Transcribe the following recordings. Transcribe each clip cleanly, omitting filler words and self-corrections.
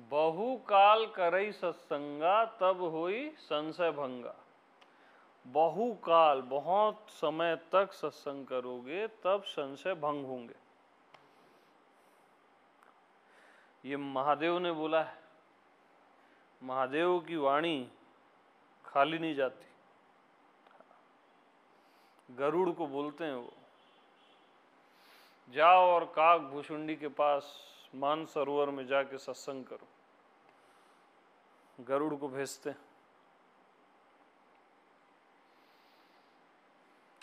बहु काल करई सत्संगा तब होई संशय भंगा। बहुकाल, बहुत समय तक सत्संग करोगे तब संशय भंग होंगे। ये महादेव ने बोला है। महादेव की वाणी खाली नहीं जाती। गरुड़ को बोलते हैं वो, जाओ और काग भुषुंडी के पास मानसरोवर में जाके सत्संग करो। गरुड़ को भेजते हैं।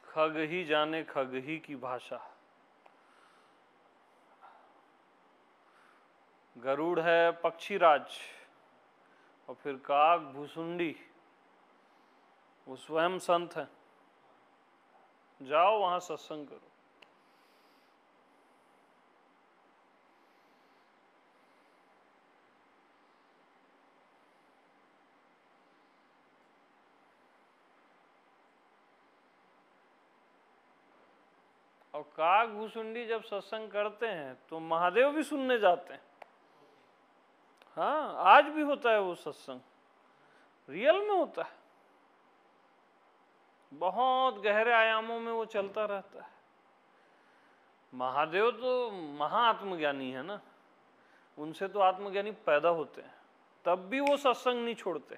खग ही जाने खग ही की भाषा। गरुड़ है पक्षीराज और फिर काग भुसुंडी वो स्वयं संत है। जाओ वहां सत्संग करो। और काग भुसुंडी जब सत्संग करते हैं तो महादेव भी सुनने जाते हैं। हाँ, आज भी होता है वो सत्संग, रियल में होता है। बहुत गहरे आयामों में वो चलता रहता है। महादेव तो महाआत्मज्ञानी है ना, उनसे तो आत्मज्ञानी पैदा होते हैं, तब भी वो सत्संग नहीं छोड़ते।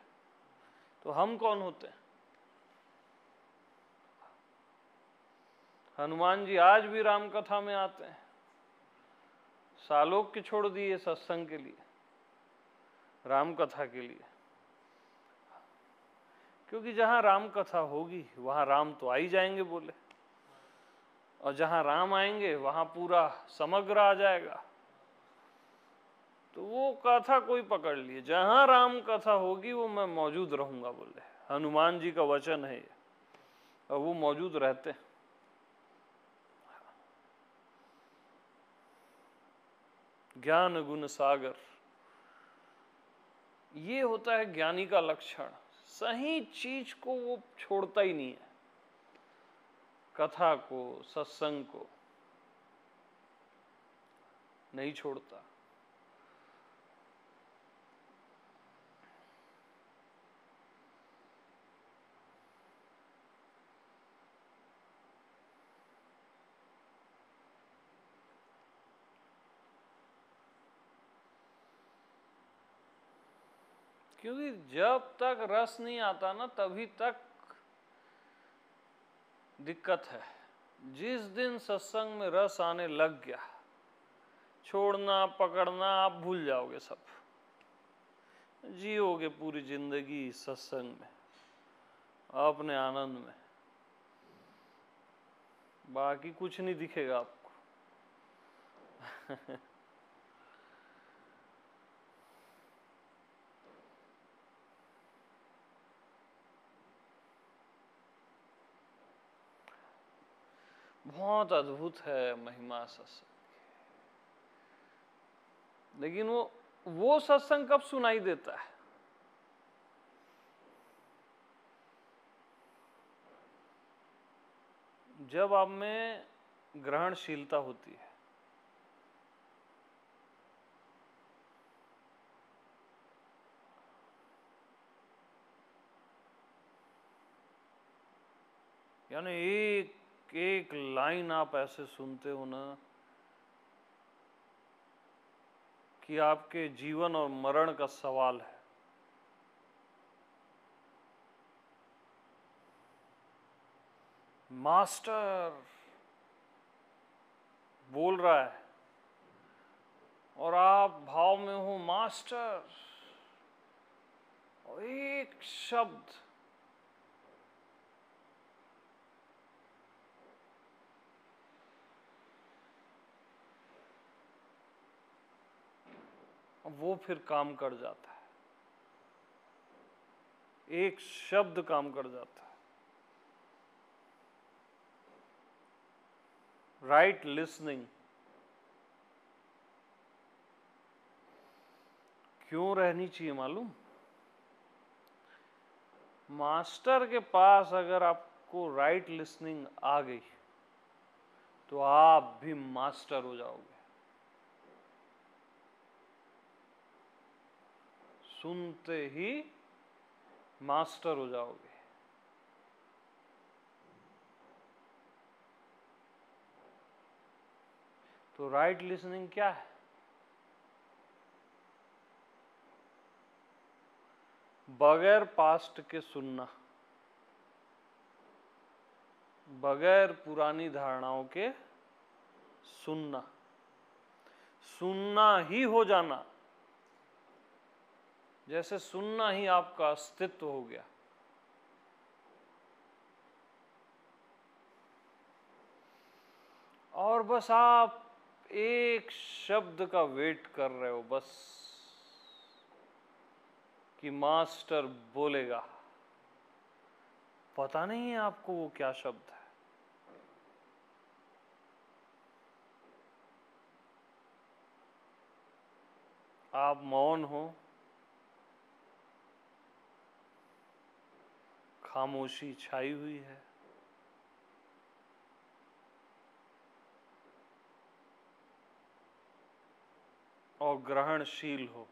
तो हम कौन होते हैं? हनुमान जी आज भी राम कथा में आते हैं। सालोक के छोड़ दिए सत्संग के लिए, राम कथा के लिए। क्योंकि जहां राम कथा होगी वहां राम तो आ ही जाएंगे बोले, और जहां राम आएंगे वहां पूरा समग्र आ जाएगा। तो वो कथा कोई पकड़ लिए, जहां राम कथा होगी वो मैं मौजूद रहूंगा बोले। हनुमान जी का वचन है ये, और वो मौजूद रहते हैं। ज्ञान गुण सागर, ये होता है ज्ञानी का लक्षण। सही चीज को वो छोड़ता ही नहीं है, कथा को, सत्संग को नहीं छोड़ता। क्योंकि जब तक रस नहीं आता ना तभी तक दिक्कत है। जिस दिन सत्संग में रस आने लग गया, छोड़ना पकड़ना आप भूल जाओगे सब। जियोगे पूरी जिंदगी सत्संग में, अपने आनंद में, बाकी कुछ नहीं दिखेगा आपको। बहुत अद्भुत है महिमा सत्संग। लेकिन वो सत्संग कब सुनाई देता है? जब आप में ग्रहणशीलता होती है। यानी एक एक लाइन आप ऐसे सुनते हो ना कि आपके जीवन और मरण का सवाल है। मास्टर बोल रहा है और आप भाव में हो मास्टर, और एक शब्द वो फिर काम कर जाता है। एक शब्द काम कर जाता है। Right listening. क्यों रहनी चाहिए मालूम? मास्टर के पास अगर आपको राइट लिसनिंग आ गई तो आप भी मास्टर हो जाओगे। सुनते ही मास्टर हो जाओगे। तो राइट लिसनिंग क्या है? बगैर पास्ट के सुनना, बगैर पुरानी धारणाओं के सुनना, सुनना ही हो जाना, जैसे सुनना ही आपका अस्तित्व हो गया। और बस आप एक शब्द का वेट कर रहे हो, बस कि मास्टर बोलेगा। पता नहीं है आपको वो क्या शब्द है। आप मौन हो, खामोशी छाई हुई है, और ग्रहणशील हो।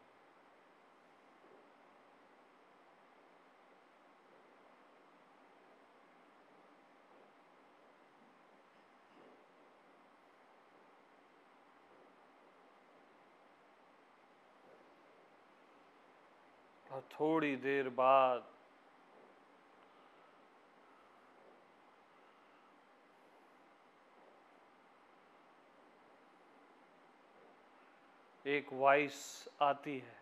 और थोड़ी देर बाद एक वॉइस आती है,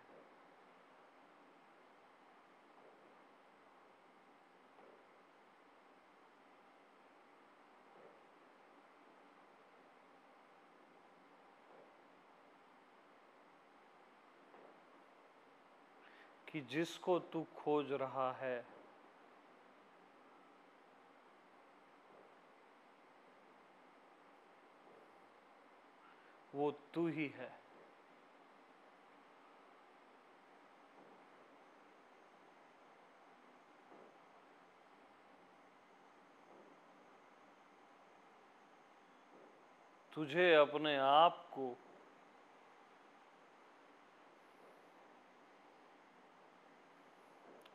कि जिसको तू खोज रहा है वो तू ही है। तुझे अपने आप को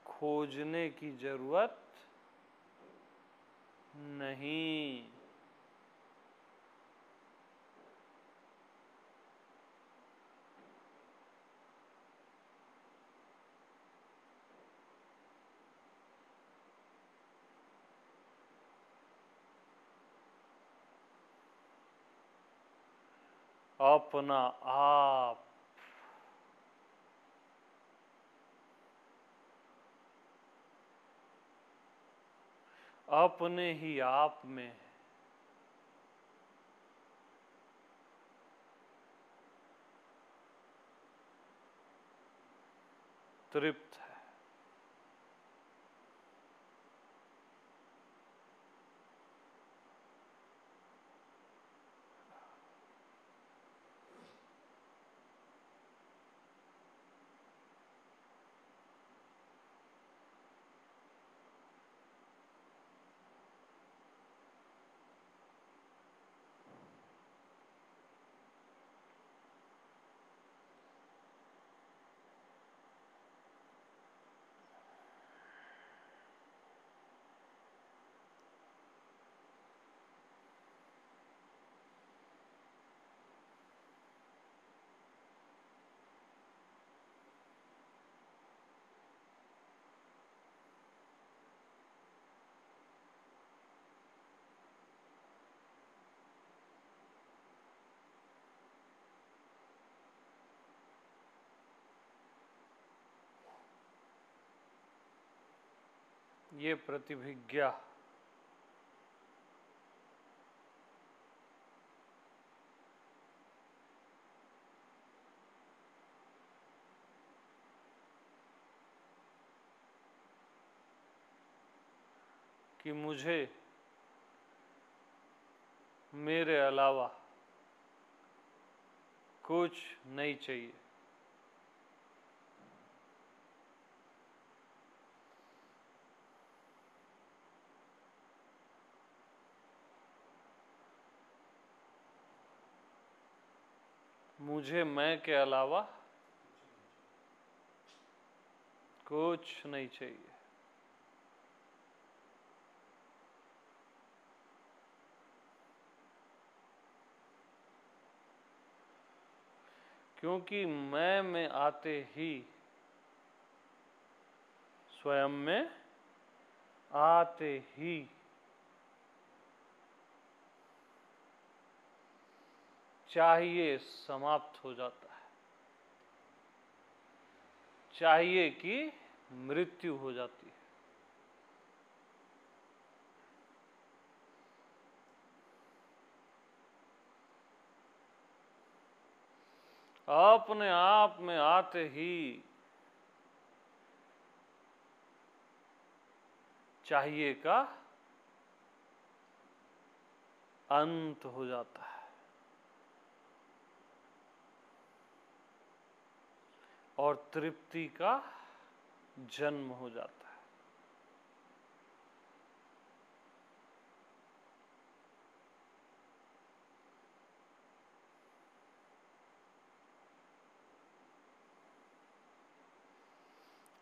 खोजने की जरूरत नहीं। अपना आप अपने ही आप में तृप्त है। ये प्रतिभिज्ञा कि मुझे मेरे अलावा कुछ नहीं चाहिए। मुझे मैं के अलावा कुछ नहीं चाहिए। क्योंकि मैं में आते ही स्वयं में आते ही चाहिए समाप्त हो जाता है, चाहिए की मृत्यु हो जाती है। अपने आप में आते ही चाहिए का अंत हो जाता है और तृप्ति का जन्म हो जाता है।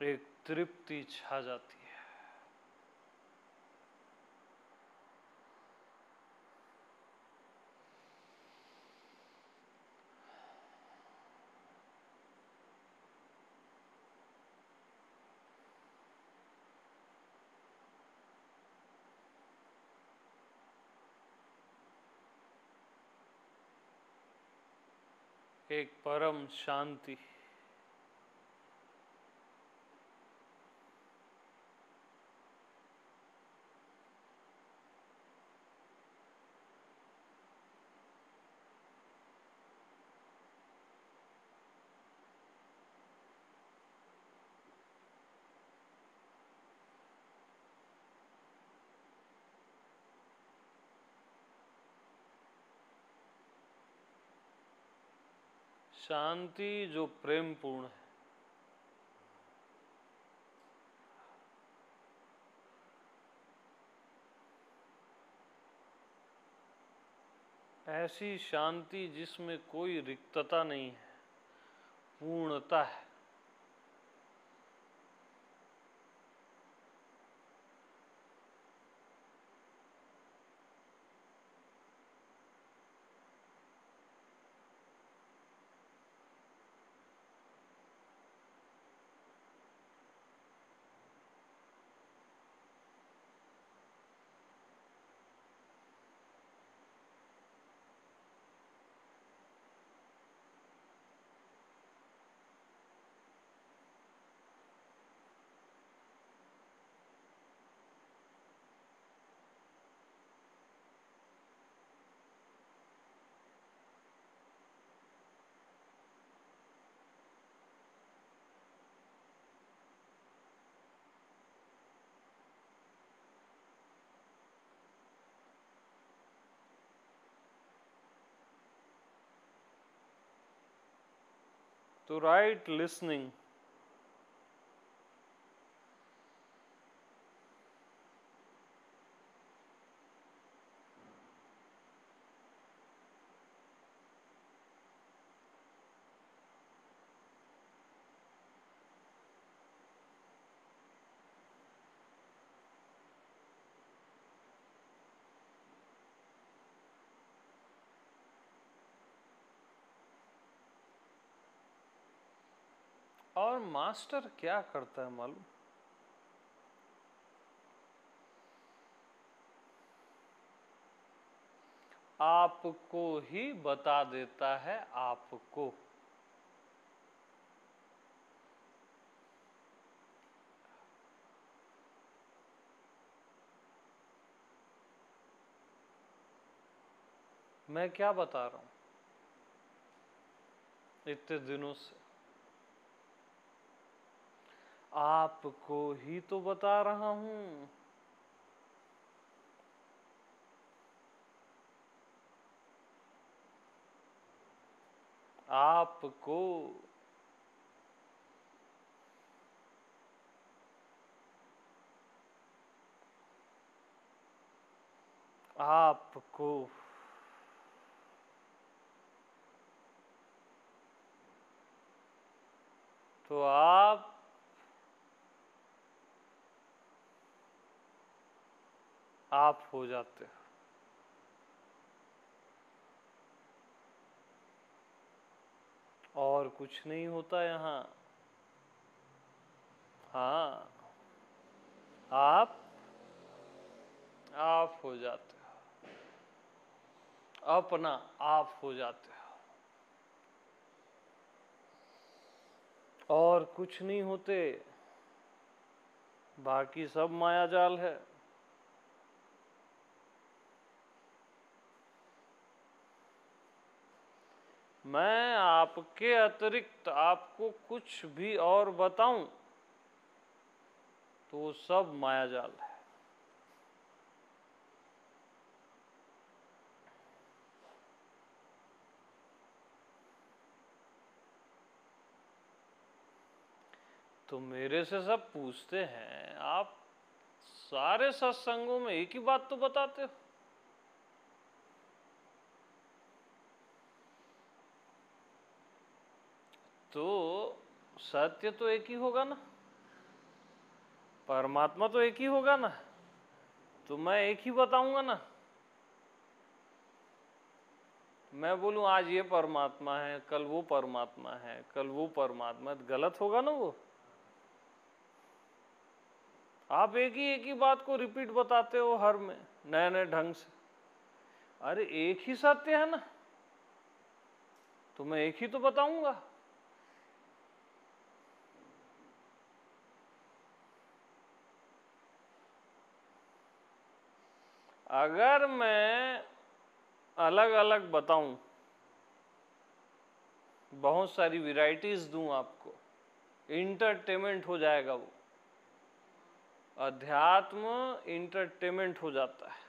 एक तृप्ति छा जाती है। एक परम शांति। शांति जो प्रेम पूर्ण है, ऐसी शांति जिसमें कोई रिक्तता नहीं है, पूर्णता है। तो राइट लिसनिंग और मास्टर क्या करता है मालूम? आपको ही बता देता है आपको। मैं क्या बता रहा हूं इतने दिनों से? आपको ही तो बता रहा हूं। आपको आपको तो आप आप हो जाते हो। और कुछ नहीं होता यहाँ। हाँ, आप हो जाते हो, अपना आप हो जाते हो, और कुछ नहीं होते, बाकी सब मायाजाल है। मैं आपके अतिरिक्त आपको कुछ भी और बताऊं तो वो सब मायाजाल है। तो मेरे से सब पूछते हैं, आप सारे सत्संगों में एक ही बात तो बताते हो। तो सत्य तो एक ही होगा ना, परमात्मा तो एक ही होगा ना, तो मैं एक ही बताऊंगा ना। मैं बोलूं आज ये परमात्मा है, कल वो परमात्मा है, कल वो परमात्मा, गलत होगा ना वो। आप एक ही बात को रिपीट बताते हो हर में नए नए ढंग से। अरे एक ही सत्य है ना, तो मैं एक ही तो बताऊंगा। अगर मैं अलग अलग बताऊं, बहुत सारी वैरायटीज दूं आपको, इंटरटेनमेंट हो जाएगा वो। अध्यात्म इंटरटेनमेंट हो जाता है,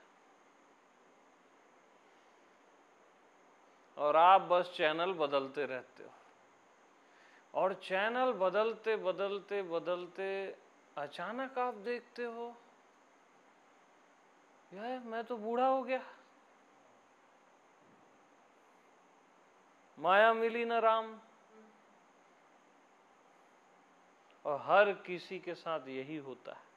और आप बस चैनल बदलते रहते हो। और चैनल बदलते बदलते बदलते अचानक आप देखते हो, यार मैं तो बूढ़ा हो गया, माया मिली न राम। और हर किसी के साथ यही होता है।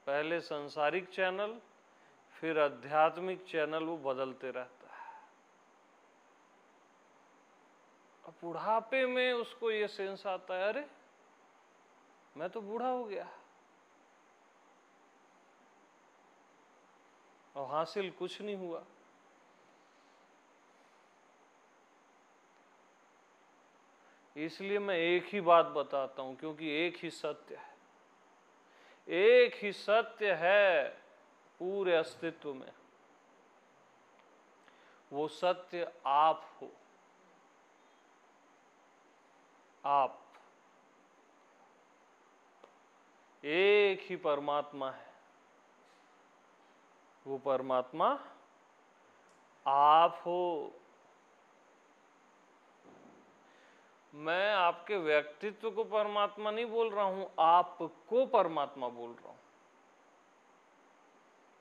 पहले संसारिक चैनल, फिर आध्यात्मिक चैनल वो बदलते रहता है। अब बुढ़ापे में उसको ये सेंस आता है, अरे मैं तो बूढ़ा हो गया, और हासिल कुछ नहीं हुआ। इसलिए मैं एक ही बात बताता हूं, क्योंकि एक ही सत्य है, एक ही सत्य है पूरे अस्तित्व में। वो सत्य आप हो। आप एक ही परमात्मा है, वो परमात्मा आप हो। मैं आपके व्यक्तित्व को परमात्मा नहीं बोल रहा हूं, आपको परमात्मा बोल रहा हूं।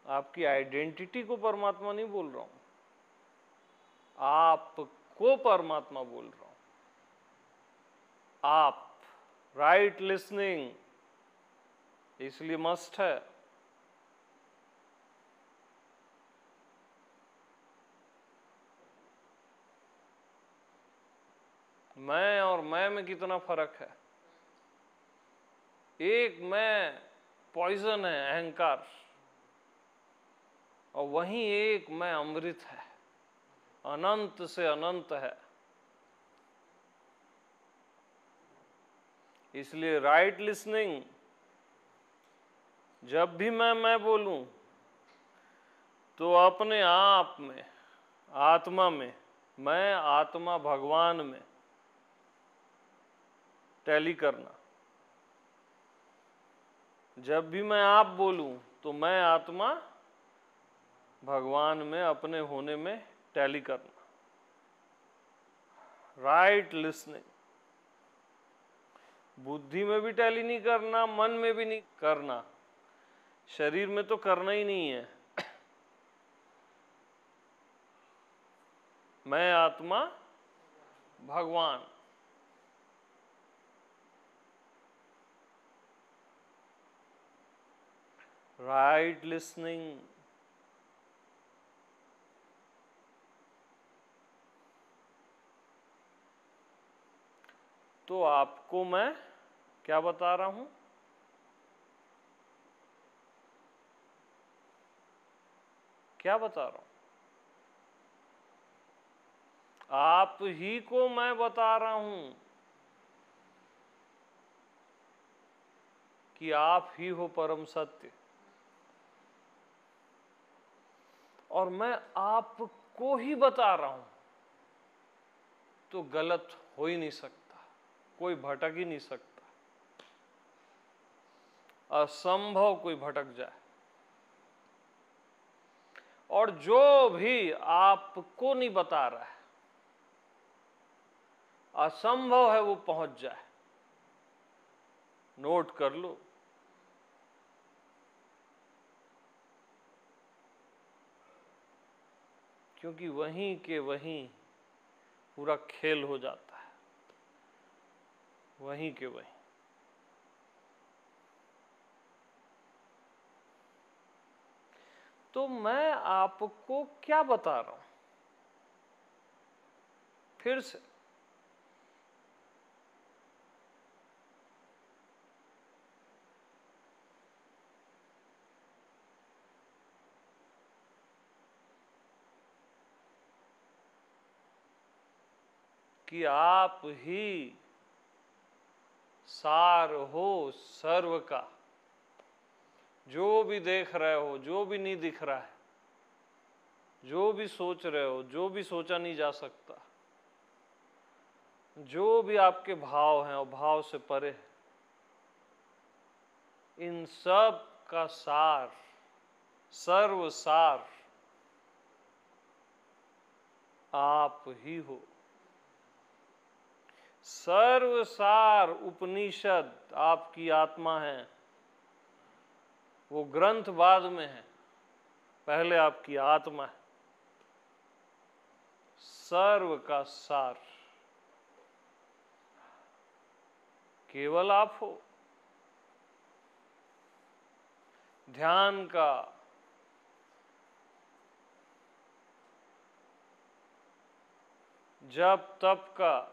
आपकी आइडेंटिटी को परमात्मा नहीं बोल रहा हूं, आपको परमात्मा बोल रहा हूं। आप, राइट लिसनिंग, इसलिए मस्ट है। मैं और मैं में कितना फर्क है। एक मैं पॉइजन है, अहंकार, और वहीं एक मैं अमृत है, अनंत से अनंत है। इसलिए राइट लिसनिंग, जब भी मैं बोलूं तो अपने आप में, आत्मा में, मैं आत्मा भगवान में टैली करना। जब भी मैं आप बोलूं तो मैं आत्मा भगवान में अपने होने में टैली करना। राइट लिसनिंग, बुद्धि में भी टैली नहीं करना, मन में भी नहीं करना, शरीर में तो करना ही नहीं है। मैं आत्मा भगवान। right listening, तो आपको मैं क्या बता रहा हूं? क्या बता रहा हूं? आप ही को मैं बता रहा हूं कि आप ही हो परम सत्य, और मैं आपको ही बता रहा हूं, तो गलत हो ही नहीं सकता, कोई भटक ही नहीं सकता, असंभव कोई भटक जाए। और जो भी आपको नहीं बता रहा है, असंभव है वो पहुंच जाए, नोट कर लो। क्योंकि वहीं के वहीं पूरा खेल हो जाता है, वहीं के वहीं। तो मैं आपको क्या बता रहा हूं? फिर से कि आप ही सार हो सर्व का। जो भी देख रहे हो, जो भी नहीं दिख रहा है, जो भी सोच रहे हो, जो भी सोचा नहीं जा सकता, जो भी आपके भाव हैं और भाव से परे है, इन सब का सार, सर्वसार आप ही हो। सर्वसार उपनिषद आपकी आत्मा है। वो ग्रंथ बाद में है, पहले आपकी आत्मा है। सर्व का सार केवल आप हो। ध्यान का, जप तप का,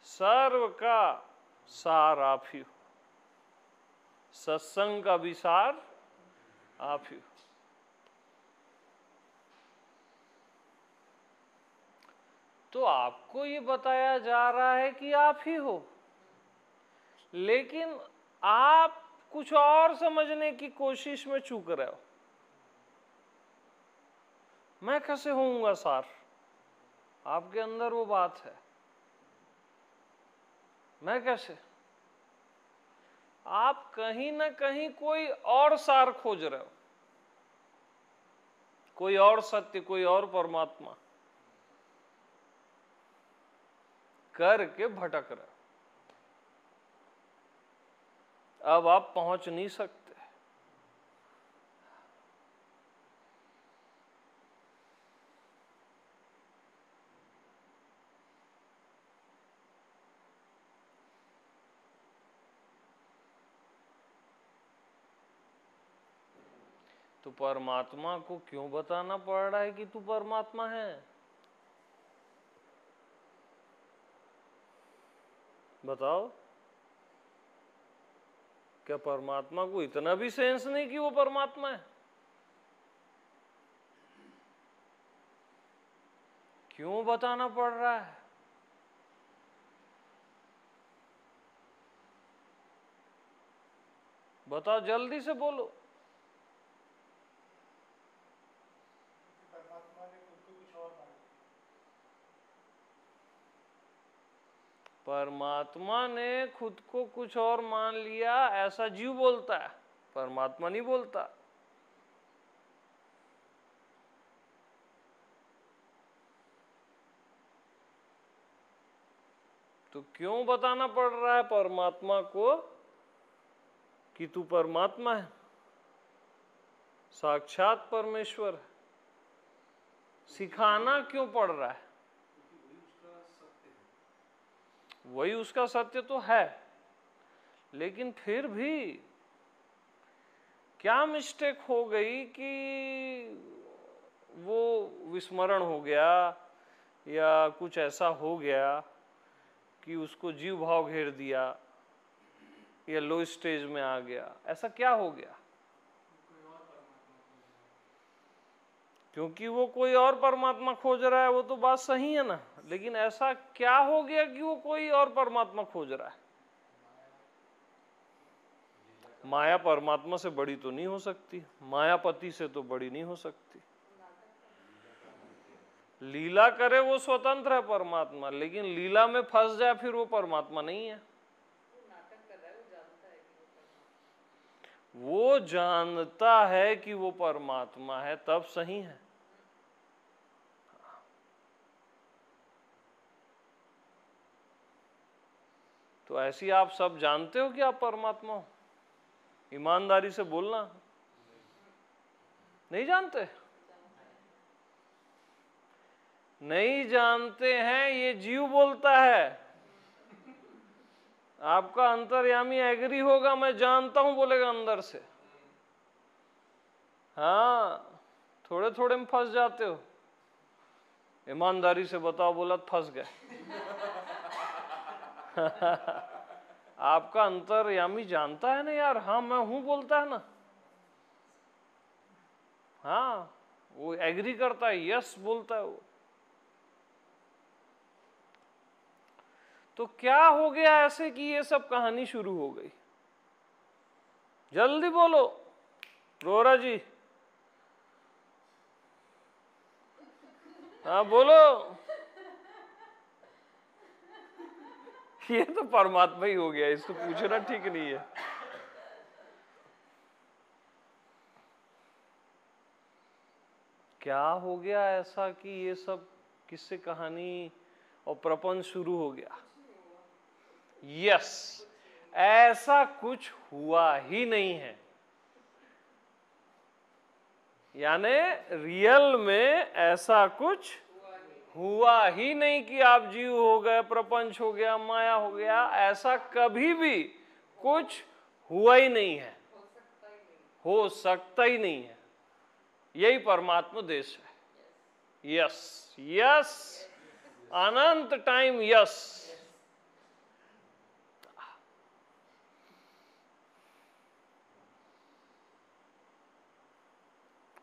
सर्व का सार आप ही हो। सत्संग का भी सार आप ही हो। तो आपको ये बताया जा रहा है कि आप ही हो, लेकिन आप कुछ और समझने की कोशिश में चूक रहे हो। मैं कैसे होऊंगा सार? आपके अंदर वो बात है, मैं कैसे? आप कहीं ना कहीं कोई और सार खोज रहे हो, कोई और सत्य, कोई और परमात्मा करके भटक रहे हो। अब आप पहुंच नहीं सकते। तो परमात्मा को क्यों बताना पड़ रहा है कि तू परमात्मा है? बताओ, क्या परमात्मा को इतना भी सेंस नहीं कि वो परमात्मा है? क्यों बताना पड़ रहा है? बताओ, जल्दी से बोलो। परमात्मा ने खुद को कुछ और मान लिया, ऐसा जीव बोलता है, परमात्मा नहीं बोलता। तो क्यों बताना पड़ रहा है परमात्मा को कि तू परमात्मा है, साक्षात परमेश्वर है? सिखाना क्यों पड़ रहा है? वही उसका सत्य तो है, लेकिन फिर भी क्या मिस्टेक हो गई कि वो विस्मरण हो गया या कुछ ऐसा हो गया कि उसको जीव भाव घेर दिया या लो स्टेज में आ गया? ऐसा क्या हो गया? क्योंकि वो कोई और परमात्मा खोज रहा है, वो तो बात सही है ना, लेकिन ऐसा क्या हो गया कि वो कोई और परमात्मा खोज रहा है? माया परमात्मा से बड़ी तो नहीं हो सकती, मायापति से तो बड़ी नहीं हो सकती। लीला करे वो स्वतंत्र है परमात्मा, लेकिन लीला में फंस जाए फिर वो परमात्मा नहीं है। वो जानता है कि वो परमात्मा है, तब सही है। तो ऐसी आप सब जानते हो कि आप परमात्मा हो? ईमानदारी से बोलना। नहीं जानते? नहीं जानते हैं, ये जीव बोलता है। आपका अंतर्यामी एग्री होगा, मैं जानता हूं बोलेगा अंदर से। हाँ, थोड़े थोड़े में फंस जाते हो। ईमानदारी से बताओ, बोला फंस गए। आपका अंतर्यामी जानता है ना यार, हाँ मैं हूं बोलता है ना। हाँ, वो एग्री करता है, यस बोलता है वो। तो क्या हो गया ऐसे कि ये सब कहानी शुरू हो गई? जल्दी बोलो रोरा जी। हाँ बोलो। ये तो परमात्मा ही हो गया, इसको पूछना ठीक नहीं है। क्या हो गया ऐसा कि ये सब किससे कहानी और प्रपंच शुरू हो गया? यस, ऐसा कुछ हुआ ही नहीं है। यानी रियल में ऐसा कुछ हुआ ही नहीं कि आप जीव हो गए, प्रपंच हो गया, माया हो गया। ऐसा कभी भी कुछ हुआ ही नहीं है, हो सकता ही नहीं है। यही परमात्मा देश है। यस यस, अनंत टाइम यस।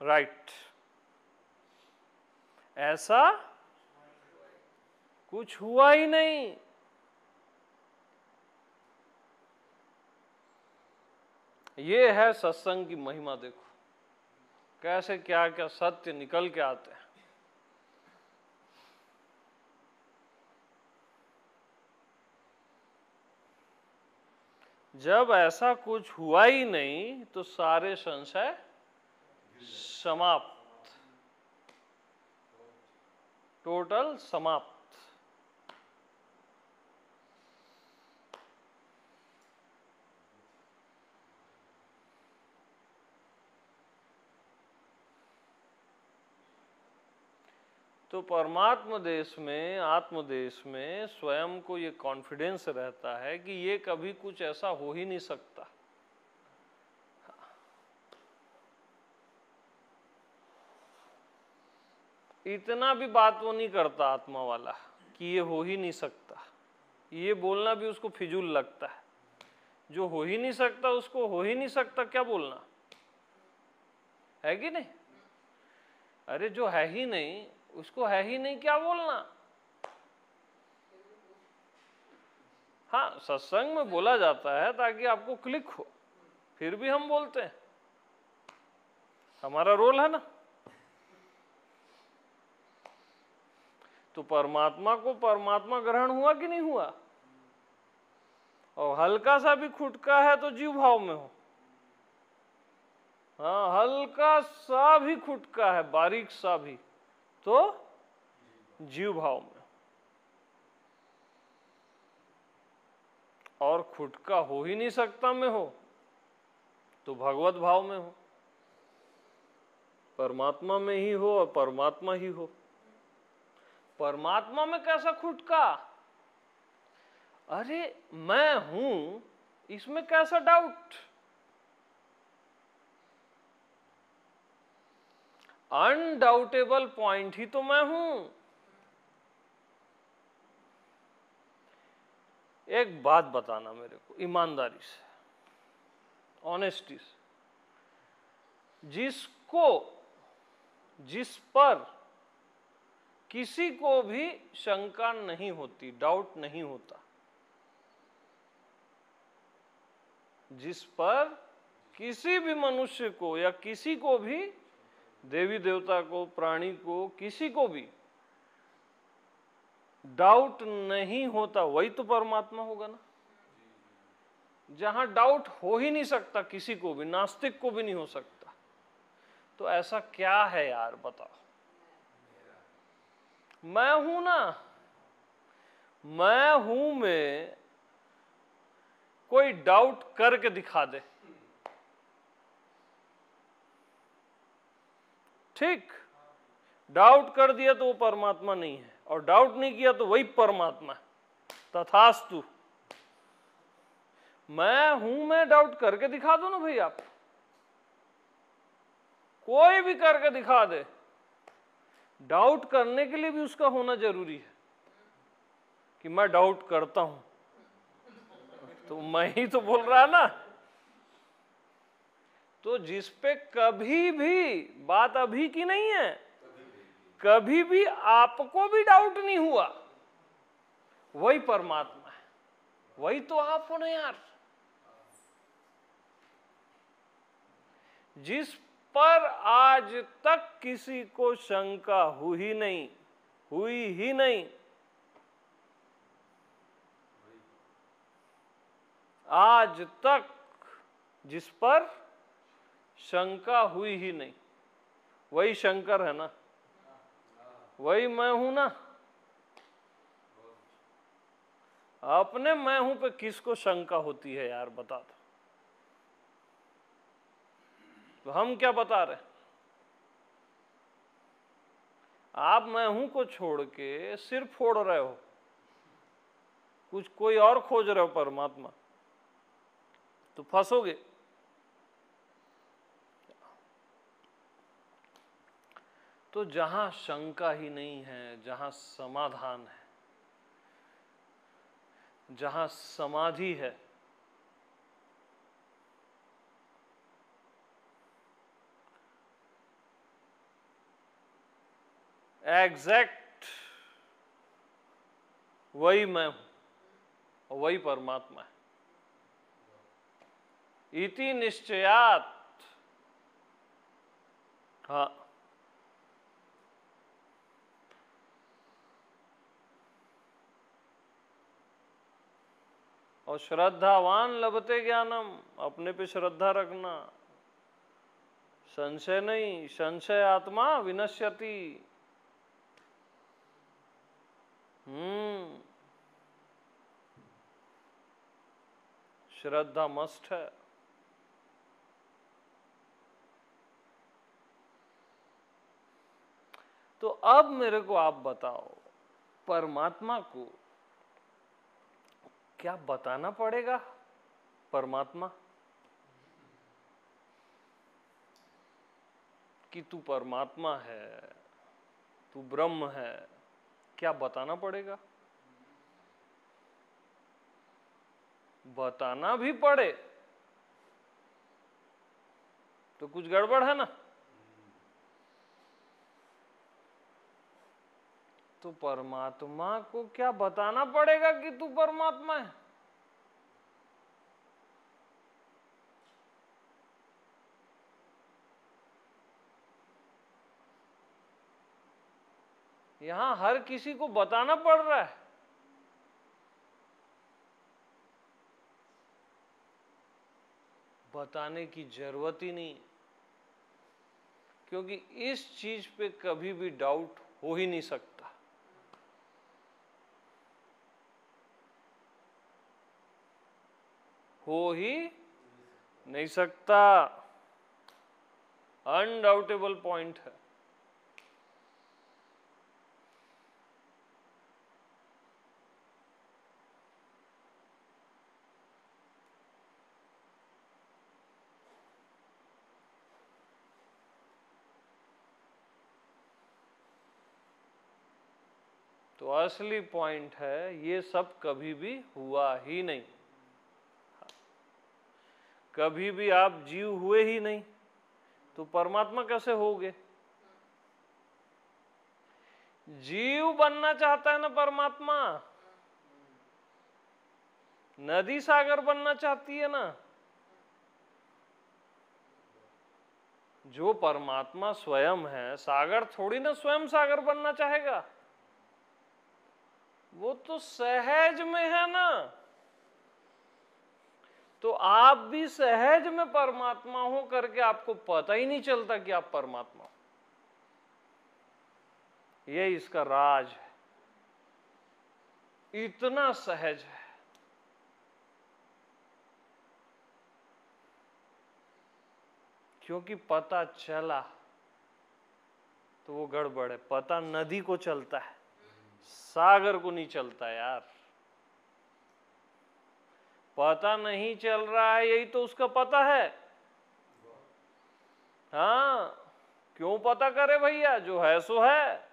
राइट, ऐसा कुछ हुआ ही नहीं। ये है सत्संग की महिमा। देखो कैसे क्या क्या सत्य निकल के आते हैं। जब ऐसा कुछ हुआ ही नहीं तो सारे संशय समाप्त, टोटल समाप्त। तो परमात्मा देश में, आत्मदेश में स्वयं को ये कॉन्फिडेंस रहता है कि ये कभी कुछ ऐसा हो ही नहीं सकता। इतना भी बात वो नहीं करता आत्मा वाला कि ये हो ही नहीं सकता। ये बोलना भी उसको फिजूल लगता है। जो हो ही नहीं सकता उसको हो ही नहीं सकता क्या बोलना है कि नहीं? अरे जो है ही नहीं उसको है ही नहीं क्या बोलना? हाँ, सत्संग में बोला जाता है ताकि आपको क्लिक हो, फिर भी हम बोलते हैं, हमारा रोल है ना। तो परमात्मा को परमात्मा ग्रहण हुआ कि नहीं हुआ? और हल्का सा भी खुटका है तो जीव भाव में हो। हाँ, हल्का सा भी खुटका है, बारीक सा भी, तो जीव भाव में। और खुटका हो ही नहीं सकता में हो तो भगवत भाव में हो, परमात्मा में ही हो और परमात्मा ही हो। परमात्मा में कैसा खुटका? अरे मैं हूं, इसमें कैसा डाउट? अनडाउटेबल पॉइंट ही तो मैं हूं। एक बात बताना मेरे को ईमानदारी से, ऑनेस्टी से, जिस पर किसी को भी शंका नहीं होती, डाउट नहीं होता, जिस पर किसी भी मनुष्य को या किसी को भी, देवी देवता को, प्राणी को, किसी को भी डाउट नहीं होता, वही तो परमात्मा होगा ना। जहां डाउट हो ही नहीं सकता किसी को भी, नास्तिक को भी नहीं हो सकता, तो ऐसा क्या है यार बताओ। मैं हूं ना, मैं हूं में कोई डाउट करके दिखा दे, ठीक, डाउट कर दिया तो वो परमात्मा नहीं है, और डाउट नहीं किया तो वही परमात्मा है। तथास्तु। मैं हूं में डाउट करके दिखा दो ना भाई, आप कोई भी करके दिखा दे। डाउट करने के लिए भी उसका होना जरूरी है कि मैं डाउट करता हूं, तो मैं ही तो बोल रहा ना। तो जिस पे कभी भी, बात अभी की नहीं है, कभी भी आपको भी डाउट नहीं हुआ, वही परमात्मा है, वही तो आप हो ना यार। जिस पर आज तक किसी को शंका हुई ही नहीं, आज तक जिस पर शंका हुई ही नहीं, वही शंकर है ना, वही मैं हूं ना। अपने मैं हूं पे किसको शंका होती है यार, बता दो। तो हम क्या बता रहे, आप मैं हूं को छोड़ के सिर फोड़ रहे हो, कुछ कोई और खोज रहे हो परमात्मा, तो फंसोगे। तो जहां शंका ही नहीं है, जहां समाधान है, जहां समाधि है, एग्जैक्ट वही मैं हूं, वही परमात्मा है। इति निश्चयात। हाँ, और श्रद्धावान लभते ज्ञानम, अपने पे श्रद्धा रखना, संशय नहीं, संशय आत्मा विनश्यति। श्रद्धा मस्ट है। तो अब मेरे को आप बताओ, परमात्मा को क्या बताना पड़ेगा? परमात्मा कि तू परमात्मा है, तू ब्रह्म है, क्या बताना पड़ेगा? बताना भी पड़े तो कुछ गड़बड़ है ना। तो परमात्मा को क्या बताना पड़ेगा कि तू परमात्मा है? यहां हर किसी को बताना पड़ रहा है। बताने की जरूरत ही नहीं, क्योंकि इस चीज पे कभी भी डाउट हो ही नहीं सकता। हो ही नहीं सकता, अनडाउटेबल पॉइंट है। तो असली पॉइंट है ये सब कभी भी हुआ ही नहीं। कभी भी आप जीव हुए ही नहीं, तो परमात्मा कैसे होगे? जीव बनना चाहता है ना परमात्मा, नदी सागर बनना चाहती है ना। जो परमात्मा स्वयं है, सागर थोड़ी ना स्वयं सागर बनना चाहेगा, वो तो सहज में है ना। तो आप भी सहज में परमात्मा हो करके आपको पता ही नहीं चलता कि आप परमात्मा हो। ये इसका राज है, इतना सहज है। क्योंकि पता चला तो वो गड़बड़ है। पता नदी को चलता है, सागर को नहीं चलता यार। पता नहीं चल रहा है, यही तो उसका पता है। हाँ, क्यों पता करे भैया, जो है सो है।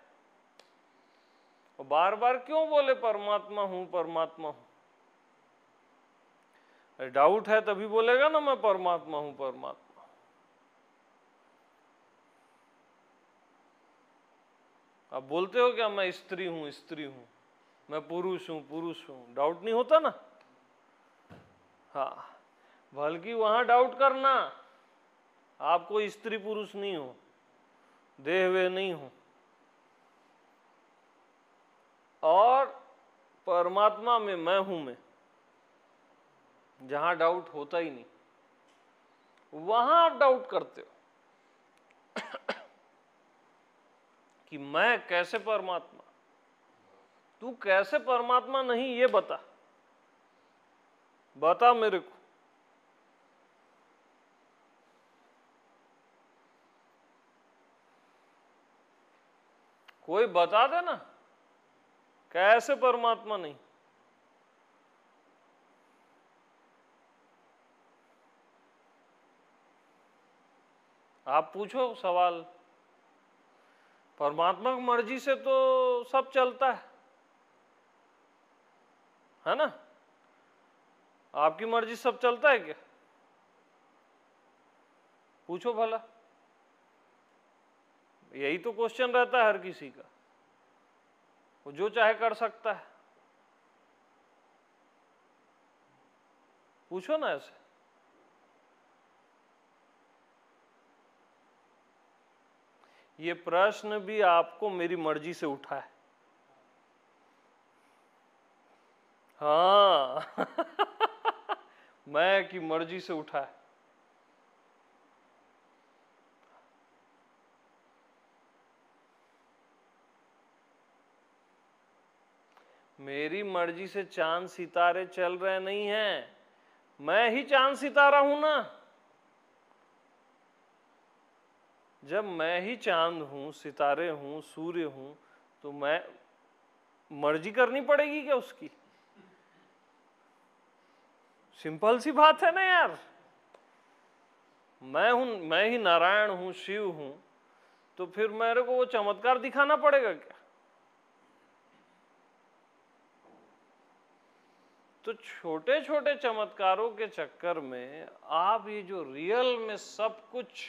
बार बार क्यों बोले परमात्मा हूं परमात्मा हूं? डाउट है तभी बोलेगा ना मैं परमात्मा हूं परमात्मा। आप बोलते हो क्या मैं स्त्री हूं स्त्री हूं, मैं पुरुष हूं, डाउट नहीं होता ना। हाँ, बल्कि वहां डाउट करना, आप कोई स्त्री पुरुष नहीं हो, देह वे नहीं हो। और परमात्मा में मैं हूं, मैं, जहां डाउट होता ही नहीं, वहां आप डाउट करते हो कि मैं कैसे परमात्मा। तू कैसे परमात्मा नहीं ये बता, बता मेरे को। कोई बता दे ना कैसे परमात्मा नहीं। आप पूछो सवाल। परमात्मा की मर्जी से तो सब चलता है ना। आपकी मर्जी सब चलता है क्या? पूछो भला। यही तो क्वेश्चन रहता है हर किसी का। वो जो चाहे कर सकता है। पूछो ना ऐसे। ये प्रश्न भी आपको मेरी मर्जी से उठा है। हाँ मैं की मर्जी से उठा है। मेरी मर्जी से चांद सितारे चल रहे नहीं हैं, मैं ही चांद सितारा हूं ना। जब मैं ही चांद हूं, सितारे हूं, सूर्य हूं, तो मैं मर्जी करनी पड़ेगी क्या उसकी? सिंपल सी बात है ना यार। मैं ही नारायण हूं, शिव हूं, तो फिर मेरे को वो चमत्कार दिखाना पड़ेगा क्या? तो छोटे छोटे चमत्कारों के चक्कर में आप ये जो रियल में सब कुछ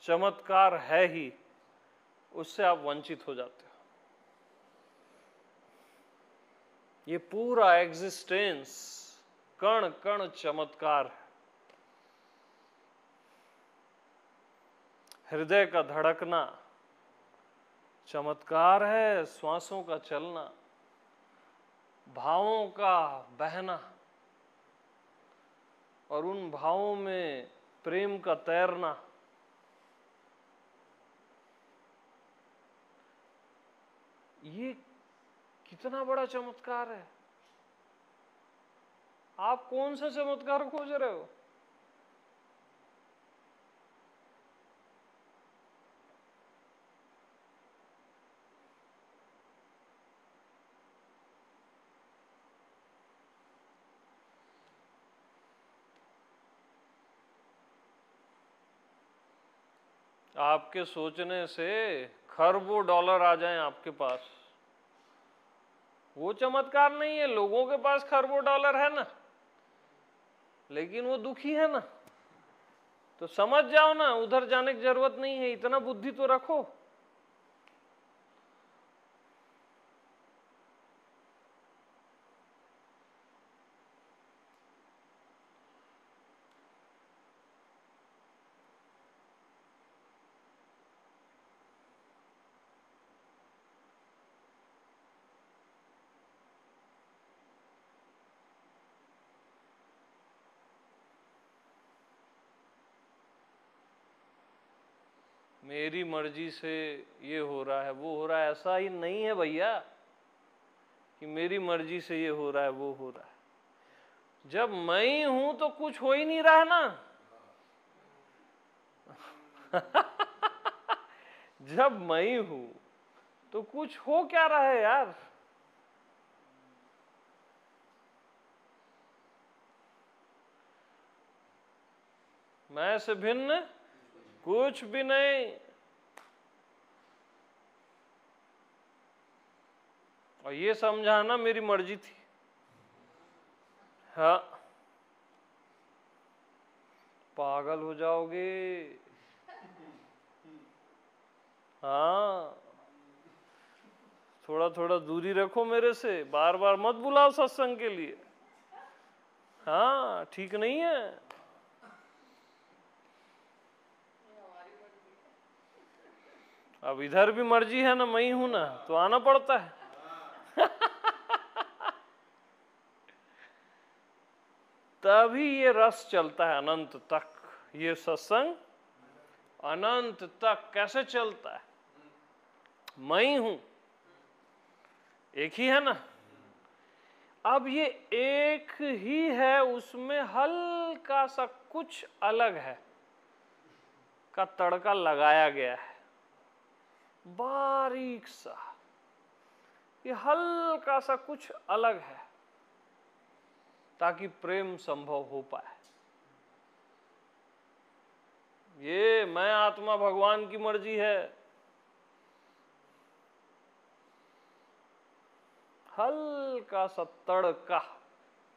चमत्कार है ही, उससे आप वंचित हो जाते हो। ये पूरा एग्जिस्टेंस कण कण चमत्कार है। हृदय का धड़कना चमत्कार है, श्वासों का चलना, भावों का बहना, और उन भावों में प्रेम का तैरना, ये कितना बड़ा चमत्कार है। आप कौन सा चमत्कार खोज रहे हो? आपके सोचने से खरबों डॉलर आ जाएं आपके पास, वो चमत्कार नहीं है। लोगों के पास खरबों डॉलर है ना, लेकिन वो दुखी है ना। तो समझ जाओ ना, उधर जाने की जरूरत नहीं है, इतना बुद्धि तो रखो। मेरी मर्जी से ये हो रहा है वो हो रहा है, ऐसा ही नहीं है भैया कि मेरी मर्जी से ये हो रहा है वो हो रहा है। जब मैं ही हूं तो कुछ हो ही नहीं रहा है ना। जब मैं ही हूं तो कुछ हो क्या रहा है यार। मैं से भिन्न कुछ भी नहीं। और ये समझाना मेरी मर्जी थी। हाँ, पागल हो जाओगे। हाँ, थोड़ा थोड़ा दूरी रखो मेरे से, बार बार मत बुलाओ सत्संग के लिए। हाँ, ठीक नहीं है। अब इधर भी मर्जी है ना, मैं ही हूं ना, तो आना पड़ता है। तभी ये रस चलता है अनंत तक। ये सत्संग अनंत तक कैसे चलता है? मैं ही हूं, एक ही है ना। अब ये एक ही है, उसमें हल्का सा कुछ अलग है का तड़का लगाया गया है, बारीक सा। ये हल्का सा कुछ अलग है ताकि प्रेम संभव हो पाए। ये मैं आत्मा भगवान की मर्जी है, हल्का सा तड़का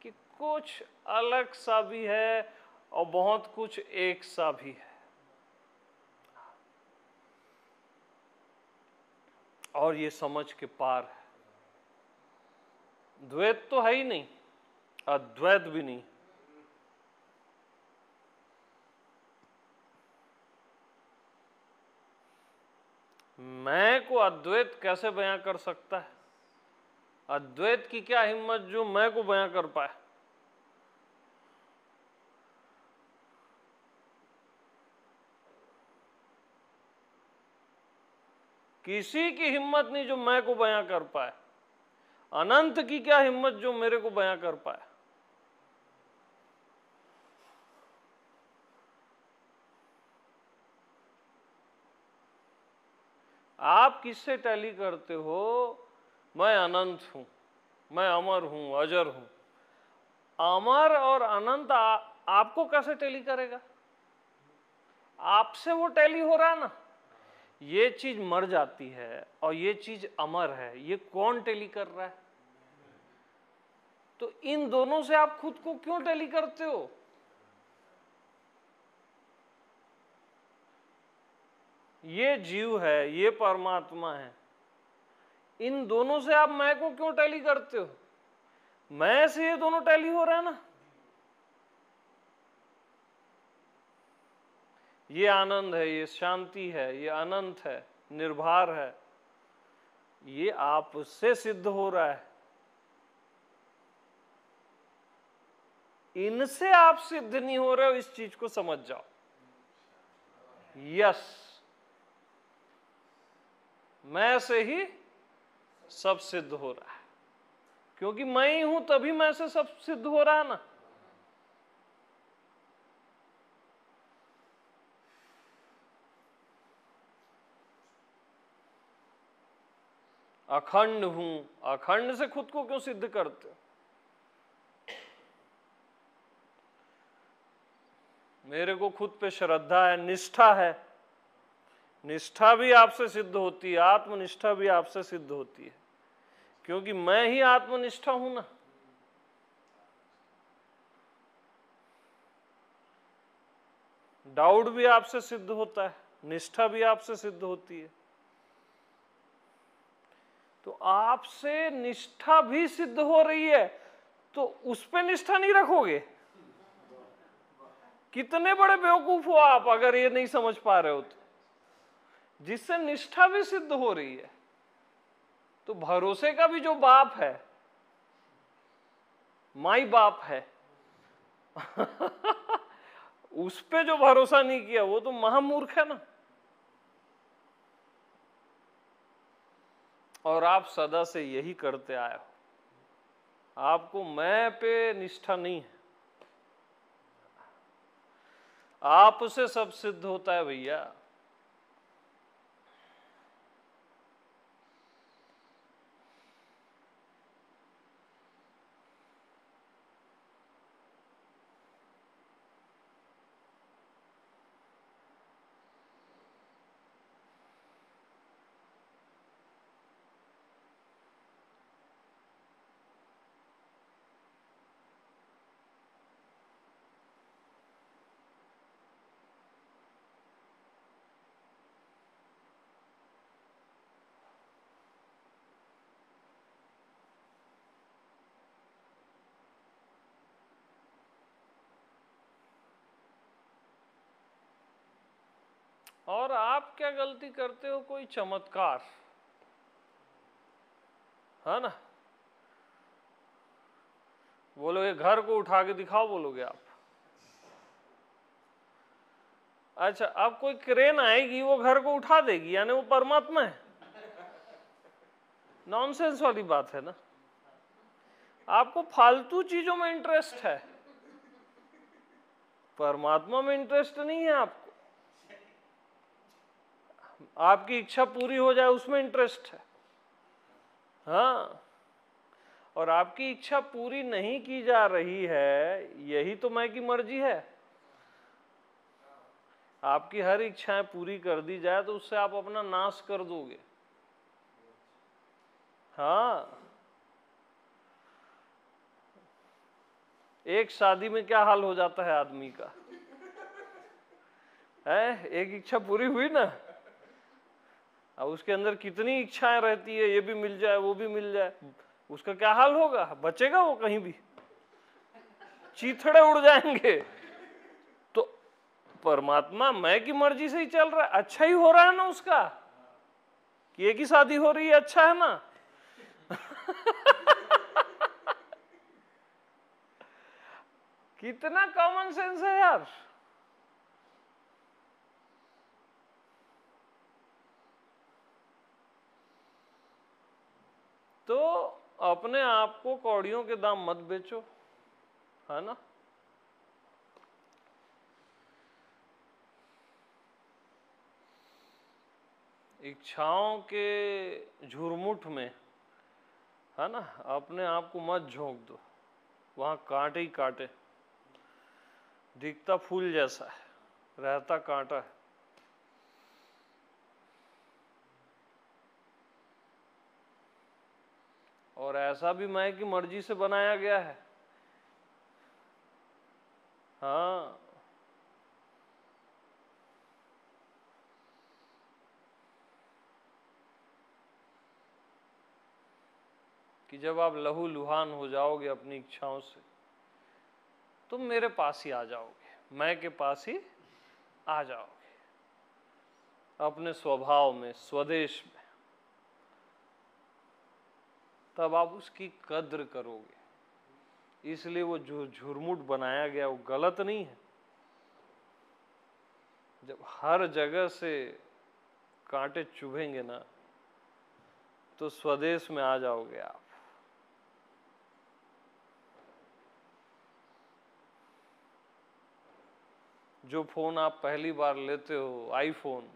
कि कुछ अलग सा भी है और बहुत कुछ एक सा भी है। और ये समझ के पार है। द्वैत तो है ही नहीं, अद्वैत भी नहीं। मैं को अद्वैत कैसे बयां कर सकता है? अद्वैत की क्या हिम्मत जो मैं को बयां कर पाए? किसी की हिम्मत नहीं जो मैं को बयां कर पाए। अनंत की क्या हिम्मत जो मेरे को बयां कर पाए? आप किससे टैली करते हो? मैं अनंत हूं, मैं अमर हूं, अजर हूं। अमर और अनंत आपको कैसे टैली करेगा? आपसे वो टैली हो रहा है ना। ये चीज मर जाती है और ये चीज अमर है, ये कौन टैली कर रहा है? तो इन दोनों से आप खुद को क्यों टैली करते हो? ये जीव है, ये परमात्मा है, इन दोनों से आप मैं को क्यों टैली करते हो? मैं से ये दोनों टैली हो रहा है ना। ये आनंद है, ये शांति है, ये अनंत है, निर्भर है, ये आपसे सिद्ध हो रहा है। इनसे आप सिद्ध नहीं हो रहे हो, इस चीज को समझ जाओ। यस, मैं से ही सब सिद्ध हो रहा है, क्योंकि मैं ही हूं तभी मैं से सब सिद्ध हो रहा है ना। अखंड हूं, अखंड से खुद को क्यों सिद्ध करते हो? मेरे को खुद पे श्रद्धा है, निष्ठा है। निष्ठा भी आपसे सिद्ध होती है, आत्मनिष्ठा भी आपसे सिद्ध होती है, क्योंकि मैं ही आत्मनिष्ठा हूं ना। डाउट भी आपसे सिद्ध होता है, निष्ठा भी आपसे सिद्ध होती है। तो आपसे निष्ठा भी सिद्ध हो रही है, तो उस पे निष्ठा नहीं रखोगे? कितने बड़े बेवकूफ हो आप अगर ये नहीं समझ पा रहे हो तो। जिससे निष्ठा भी सिद्ध हो रही है, तो भरोसे का भी जो बाप है, माई बाप है उस पे जो भरोसा नहीं किया वो तो महामूर्ख है ना। और आप सदा से यही करते आए हो, आपको मैं पे निष्ठा नहीं है। आपसे सब सिद्ध होता है भैया। और आप क्या गलती करते हो? कोई चमत्कार, है ना? बोलोगे घर को उठा के दिखाओ, बोलोगे आप। अच्छा, अब कोई क्रेन आएगी वो घर को उठा देगी, यानी वो परमात्मा है? नॉनसेंस वाली बात है ना। आपको फालतू चीजों में इंटरेस्ट है, परमात्मा में इंटरेस्ट नहीं है आपको। आपकी इच्छा पूरी हो जाए उसमें इंटरेस्ट है। हाँ, और आपकी इच्छा पूरी नहीं की जा रही है, यही तो मैं की मर्जी है। आपकी हर इच्छाएं पूरी कर दी जाए तो उससे आप अपना नाश कर दोगे। हाँ, एक शादी में क्या हाल हो जाता है आदमी का, है? एक इच्छा पूरी हुई ना, अब उसके अंदर कितनी इच्छाएं रहती है, ये भी मिल जाए वो भी मिल जाए, उसका क्या हाल होगा? बचेगा वो कहीं भी? चीथड़े उड़ जाएंगे। तो परमात्मा मैं की मर्जी से ही चल रहा है, अच्छा ही हो रहा है ना उसका, कि एक ही शादी हो रही है, अच्छा है ना। कितना कॉमन सेंस है यार। तो अपने आप को कौड़ियों के दाम मत बेचो, है ना। इच्छाओं के झुरमुट में, है ना, अपने आप को मत झोंक दो, वहां कांटे ही कांटे। दिखता फूल जैसा है, रहता कांटा है। और ऐसा भी मैं की मर्जी से बनाया गया है। हाँ, कि जब आप लहू लुहान हो जाओगे अपनी इच्छाओं से, तुम मेरे पास ही आ जाओगे, मैं के पास ही आ जाओगे, अपने स्वभाव में, स्वदेश में। तब आप उसकी कद्र करोगे। इसलिए वो जो झुरमुट बनाया गया वो गलत नहीं है। जब हर जगह से कांटे चुभेंगे ना, तो स्वदेश में आ जाओगे आप। जो फोन आप पहली बार लेते हो, आईफोन,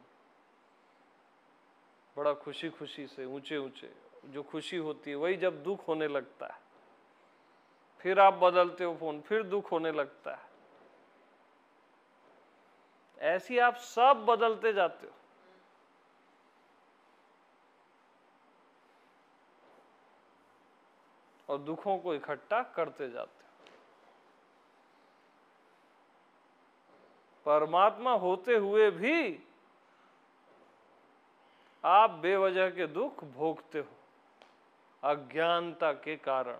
बड़ा खुशी खुशी से, ऊंचे ऊंचे, जो खुशी होती है वही जब दुख होने लगता है, फिर आप बदलते हो फोन, फिर दुख होने लगता है। ऐसी आप सब बदलते जाते हो। और दुखों को इकट्ठा करते जाते हो। परमात्मा होते हुए भी आप बेवजह के दुख भोगते हो अज्ञानता के कारण।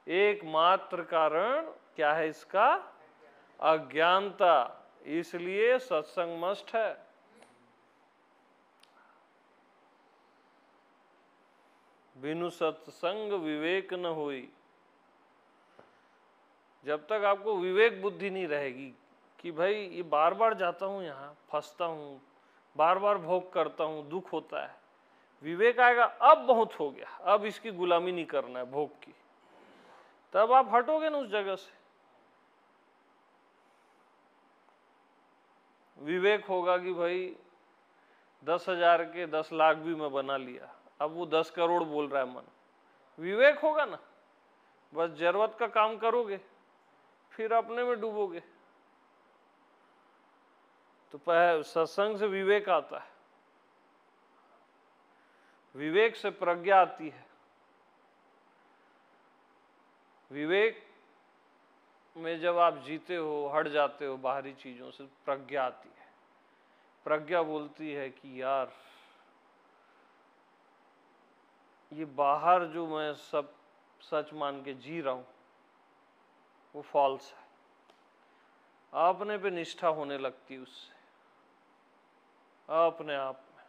एकमात्र कारण क्या है इसका? अज्ञानता। इसलिए सत्संग मस्ट है। बिनु सत्संग विवेक न होई। जब तक आपको विवेक बुद्धि नहीं रहेगी कि भाई ये बार बार जाता हूं, यहाँ फंसता हूं, बार बार भोग करता हूं, दुख होता है, विवेक आएगा अब बहुत हो गया, अब इसकी गुलामी नहीं करना है भोग की, तब आप हटोगे ना उस जगह से। विवेक होगा कि भाई 10,000 के 10 लाख भी मैं बना लिया, अब वो 10 करोड़ बोल रहा है मन, विवेक होगा ना। बस जरूरत का काम करोगे, फिर अपने में डूबोगे। तो सत्संग से विवेक आता है, विवेक से प्रज्ञा आती है। विवेक में जब आप जीते हो, हट जाते हो बाहरी चीजों से, प्रज्ञा आती है। प्रज्ञा बोलती है कि यार ये बाहर जो मैं सब सच मान के जी रहा हूं वो फॉल्स है। अपने पे निष्ठा होने लगती है उससे, अपने आप में।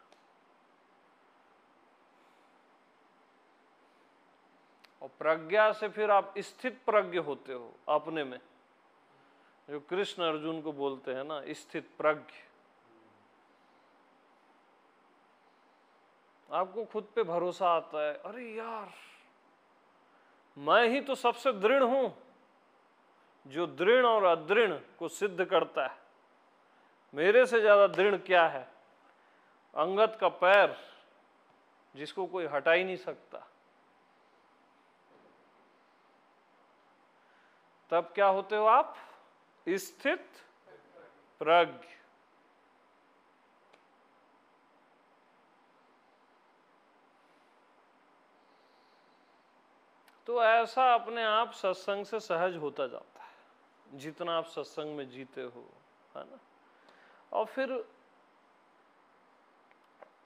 और प्रज्ञा से फिर आप स्थित प्रज्ञ होते हो अपने में, जो कृष्ण अर्जुन को बोलते हैं ना, स्थित प्रज्ञ। आपको खुद पे भरोसा आता है, अरे यार मैं ही तो सबसे दृढ़ हूं, जो दृढ़ और अदृढ़ को सिद्ध करता है। मेरे से ज्यादा दृढ़ क्या है? अंगद का पैर, जिसको कोई हटा ही नहीं सकता। तब क्या होते हो आप? स्थित प्रज्ञ। तो ऐसा अपने आप सत्संग से सहज होता जाता है, जितना आप सत्संग में जीते हो, है ना। और फिर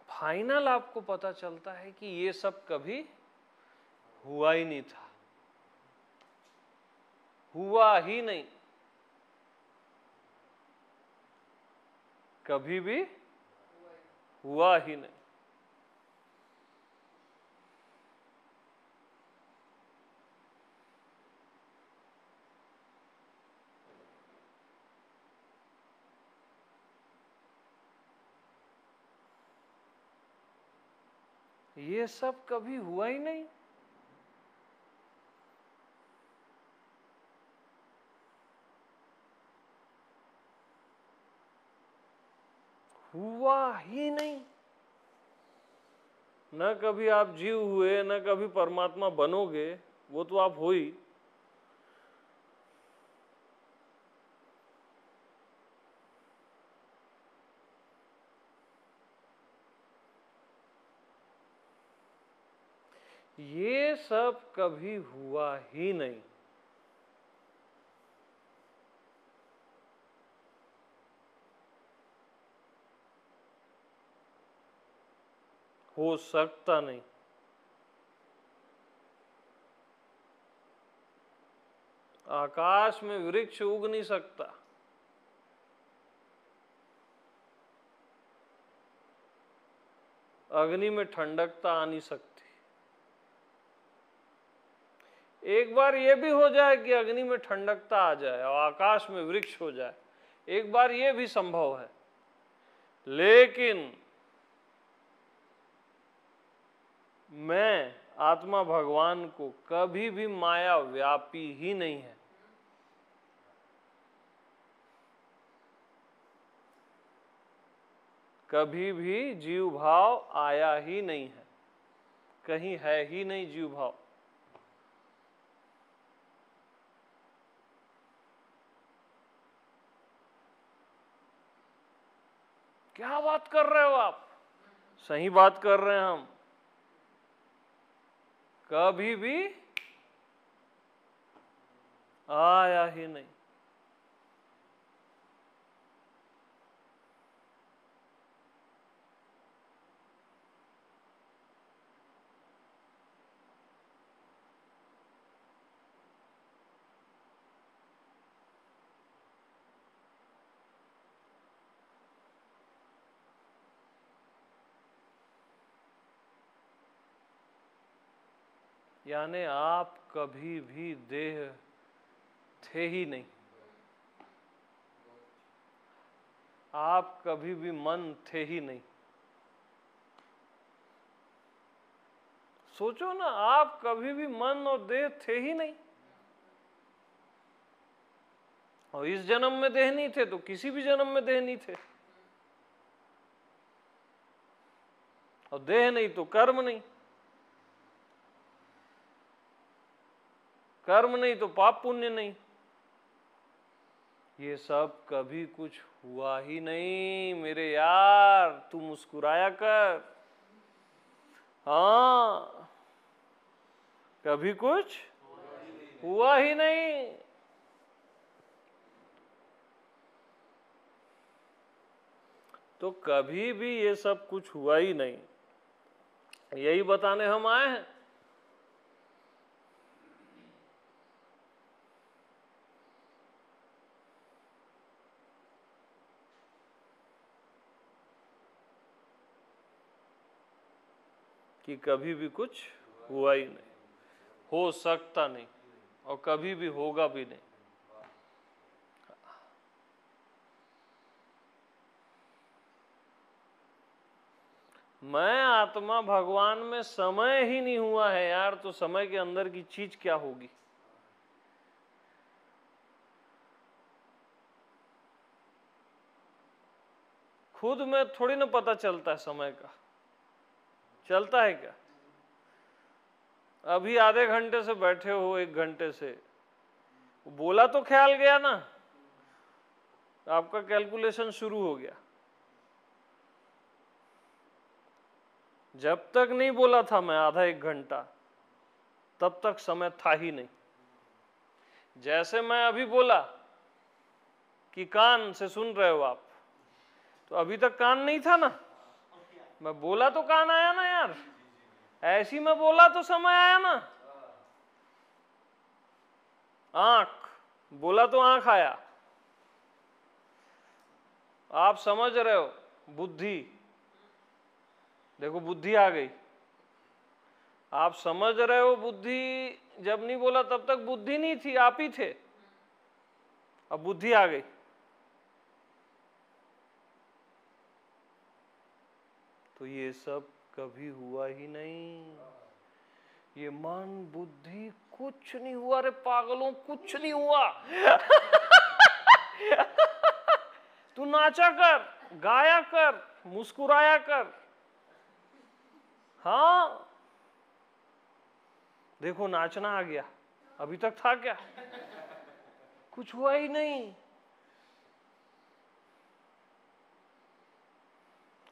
फाइनल आपको पता चलता है कि ये सब कभी हुआ ही नहीं था, हुआ ही नहीं, कभी भी हुआ ही नहीं। ये सब कभी हुआ ही नहीं। हुआ ही नहीं। न कभी आप जीव हुए, न कभी परमात्मा बनोगे, वो तो आप हो ही। ये सब कभी हुआ ही नहीं। हो सकता नहीं। आकाश में वृक्ष उग नहीं सकता, अग्नि में ठंडकता आ नहीं सकती। एक बार ये भी हो जाए कि अग्नि में ठंडकता आ जाए और आकाश में वृक्ष हो जाए, एक बार ये भी संभव है। लेकिन मैं आत्मा भगवान को कभी भी माया व्यापी ही नहीं है। कभी भी जीव भाव आया ही नहीं है, कहीं है ही नहीं जीव भाव। क्या बात कर रहे हो आप? सही बात कर रहे हैं हम। कभी भी आया ही नहीं। यानी आप कभी भी देह थे ही नहीं, आप कभी भी मन थे ही नहीं। सोचो ना, आप कभी भी मन और देह थे ही नहीं। और इस जन्म में देह नहीं थे तो किसी भी जन्म में देह नहीं थे, और देह नहीं तो कर्म नहीं, कर्म नहीं तो पाप पुण्य नहीं। ये सब कभी कुछ हुआ ही नहीं मेरे यार, तू मुस्कुराया कर। हाँ, कभी कुछ हुआ ही नहीं। तो कभी भी ये सब कुछ हुआ ही नहीं, यही बताने हम आए हैं। कि कभी भी कुछ हुआ ही नहीं, हो सकता नहीं, और कभी भी होगा भी नहीं। मैं आत्मा भगवान में समय ही नहीं हुआ है यार, तो समय के अंदर की चीज क्या होगी? खुद में थोड़ी ना पता चलता है समय का, चलता है क्या? अभी आधे घंटे से बैठे हो, 1 घंटे से बोला तो ख्याल गया ना, आपका कैलकुलेशन शुरू हो गया। जब तक नहीं बोला था मैं आधा 1 घंटा, तब तक समय था ही नहीं। जैसे मैं अभी बोला कि कान से सुन रहे हो आप, तो अभी तक कान नहीं था ना, मैं बोला तो कान आया ना यार। ऐसी मैं बोला तो समय आया ना। आंख बोला तो आंख आया। आप समझ रहे हो, बुद्धि, देखो बुद्धि आ गई। आप समझ रहे हो, बुद्धि जब नहीं बोला तब तक बुद्धि नहीं थी, आप ही थे, अब बुद्धि आ गई। तो ये सब कभी हुआ ही नहीं। ये मन बुद्धि कुछ नहीं हुआ रे पागलों, कुछ नहीं हुआ। तू नाचा कर, गाया कर, मुस्कुराया कर। हाँ, देखो नाचना आ गया, अभी तक था क्या? कुछ हुआ ही नहीं।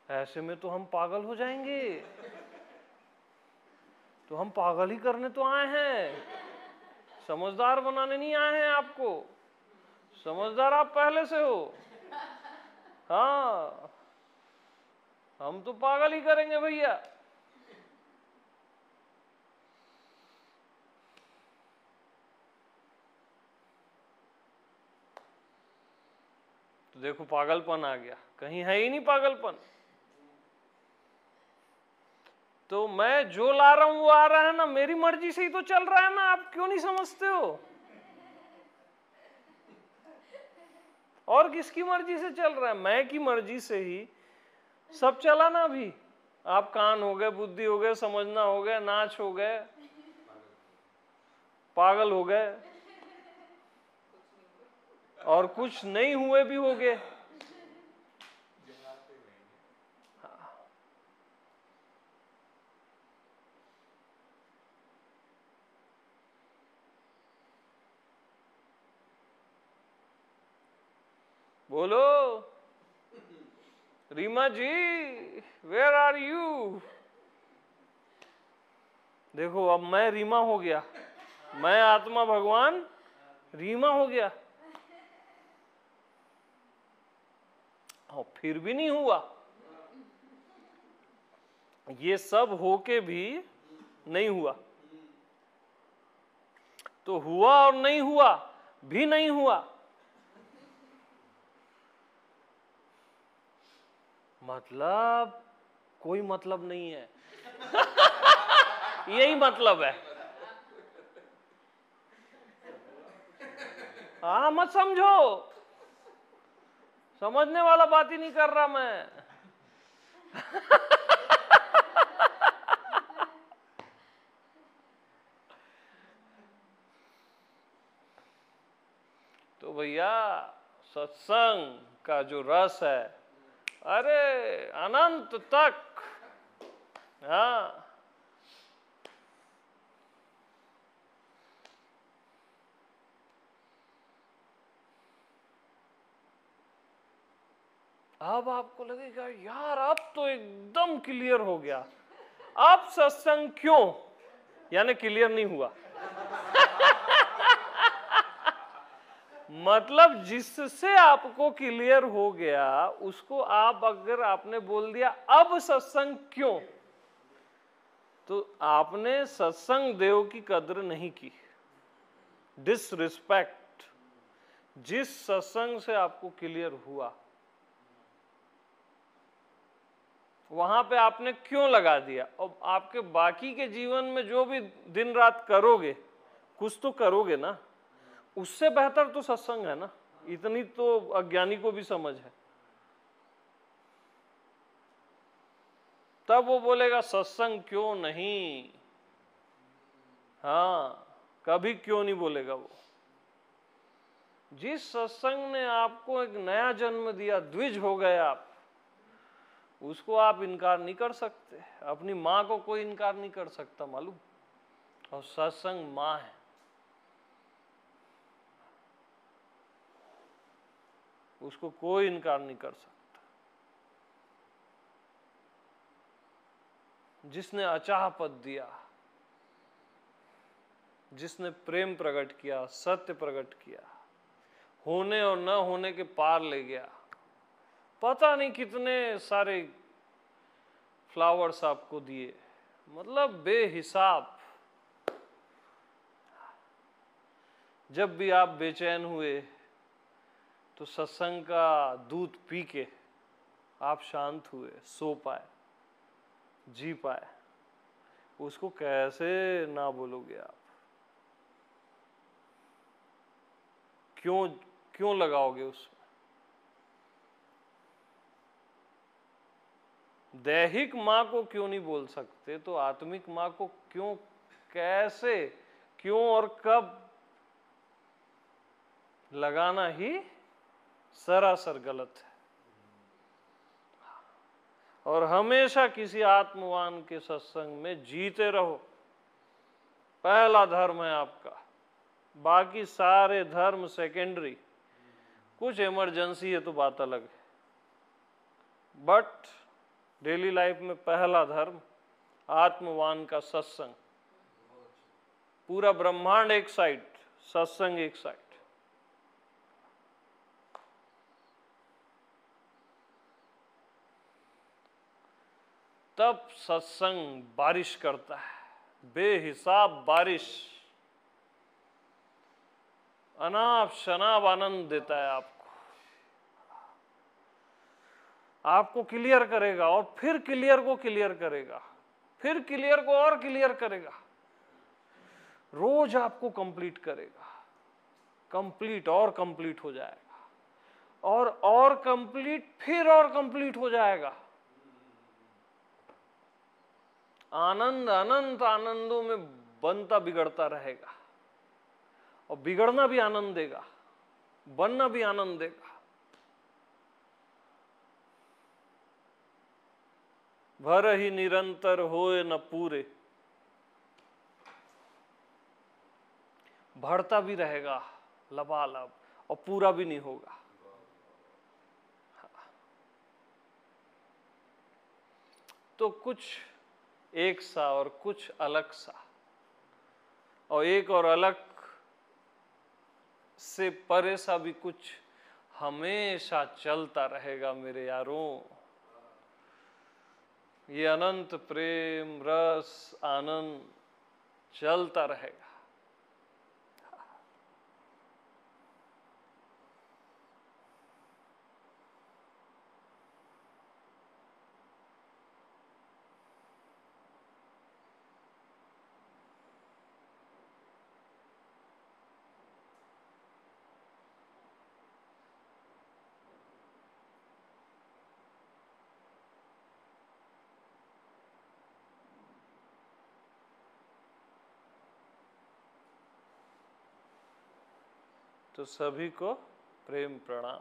ऐसे में तो हम पागल हो जाएंगे। तो हम पागल ही करने तो आए हैं, समझदार बनाने नहीं आए हैं आपको। समझदार आप पहले से हो। हाँ, हम तो पागल ही करेंगे भैया। तो देखो पागलपन आ गया, कहीं है ही नहीं पागलपन। तो मैं जो ला रहा हूं वो आ रहा है ना, मेरी मर्जी से ही तो चल रहा है ना, आप क्यों नहीं समझते हो? और किसकी मर्जी से चल रहा है? मैं की मर्जी से ही सब चला ना। अभी आप कान हो गए, बुद्धि हो गए, समझना हो गया, नाच हो गए, पागल हो गए, और कुछ नहीं हुए भी हो गए। बोलो रीमा जी, वेयर आर यू? देखो अब मैं रीमा हो गया, मैं आत्मा भगवान रीमा हो गया, और फिर भी नहीं हुआ। ये सब होके भी नहीं हुआ, तो हुआ और नहीं हुआ भी नहीं हुआ, मतलब कोई मतलब नहीं है। यही मतलब है। हाँ, मत समझो, समझने वाला बात ही नहीं कर रहा मैं। तो भैया सत्संग का जो रस है, अरे अनंत तक, हाँ, अब आपको लगेगा यार अब तो एकदम क्लियर हो गया। अब सत्संग क्यों, यानी क्लियर नहीं हुआ। मतलब जिससे आपको क्लियर हो गया उसको आप अगर आपने बोल दिया अब सत्संग क्यों, तो आपने सत्संग देव की कद्र नहीं की, डिसरिस्पेक्ट। जिस सत्संग से आपको क्लियर हुआ वहां पे आपने क्यों लगा दिया, और आपके बाकी के जीवन में जो भी दिन रात करोगे कुछ तो करोगे ना, उससे बेहतर तो सत्संग है ना। इतनी तो अज्ञानी को भी समझ है। तब वो बोलेगा सत्संग क्यों नहीं, हाँ, कभी क्यों नहीं बोलेगा वो। जिस सत्संग ने आपको एक नया जन्म दिया, द्विज हो गए आप, उसको आप इनकार नहीं कर सकते। अपनी माँ को कोई इनकार नहीं कर सकता, मालूम। और सत्संग माँ है, उसको कोई इनकार नहीं कर सकता। जिसने अचाह पद दिया, जिसने प्रेम प्रकट किया, सत्य प्रकट किया, होने और न होने के पार ले गया, पता नहीं कितने सारे फ्लावर्स आपको दिए, मतलब बेहिसाब। जब भी आप बेचैन हुए तो सत्संग का दूध पी के आप शांत हुए, सो पाए, जी पाए, उसको कैसे ना बोलोगे आप। क्यों क्यों लगाओगे उसमें। दैहिक माँ को क्यों नहीं बोल सकते, तो आत्मिक माँ को क्यों, कैसे, क्यों और कब लगाना ही सरासर गलत है। और हमेशा किसी आत्मवान के सत्संग में जीते रहो, पहला धर्म है आपका, बाकी सारे धर्म सेकेंडरी। कुछ इमरजेंसी है तो बात अलग है, बट डेली लाइफ में पहला धर्म आत्मवान का सत्संग। पूरा ब्रह्मांड एक साइड, सत्संग एक साइड। तब सत्संग बारिश करता है, बेहिसाब बारिश, अनाप शनाप आनंद देता है आपको। आपको क्लियर करेगा और फिर क्लियर को क्लियर करेगा, फिर क्लियर को और क्लियर करेगा, रोज आपको कंप्लीट करेगा, कंप्लीट और कंप्लीट हो जाएगा, और कंप्लीट फिर और कंप्लीट हो जाएगा। आनंद अनंत आनंदों में बनता बिगड़ता रहेगा, और बिगड़ना भी आनंद देगा, बनना भी आनंद देगा। भर ही निरंतर होए न पूरे, बढ़ता भी रहेगा लबालब, और पूरा भी नहीं होगा। तो कुछ एक सा और कुछ अलग सा, और एक और अलग से परे सा भी कुछ हमेशा चलता रहेगा मेरे यारों। ये अनंत प्रेम रस आनंद चलता रहेगा। तो सभी को प्रेम प्रणाम।